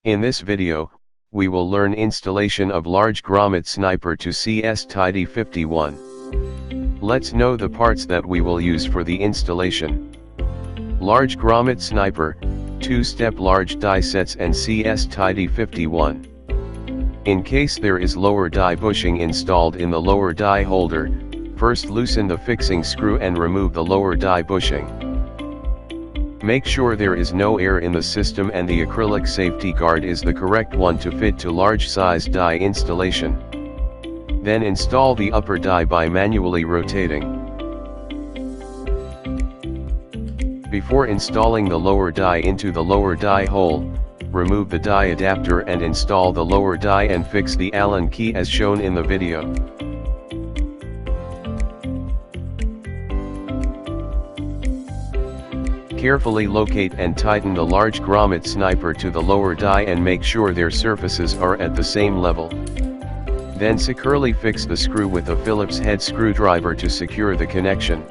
In this video, we will learn installation of large GrommetSniper to CSTIDY-51. Let's know the parts that we will use for the installation. Large GrommetSniper, 2-step large die sets and CSTIDY-51. In case there is lower die bushing installed in the lower die holder, first loosen the fixing screw and remove the lower die bushing. Make sure there is no air in the system and the acrylic safety guard is the correct one to fit to large size die installation. Then install the upper die by manually rotating. Before installing the lower die into the lower die hole, remove the die adapter and install the lower die and fix the Allen key as shown in the video. Carefully locate and tighten the large GrommetSniper to the lower die and make sure their surfaces are at the same level. Then securely fix the screw with a Phillips head screwdriver to secure the connection.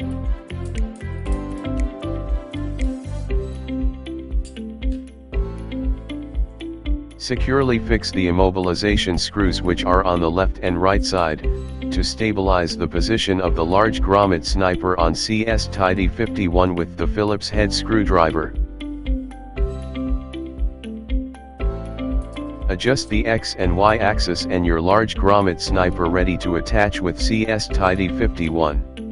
Securely fix the immobilization screws which are on the left and right side, to stabilize the position of the large GrommetSniper on CSTIDY-51 with the Phillips head screwdriver. Adjust the X and Y axis and your large GrommetSniper ready to attach with CSTIDY-51.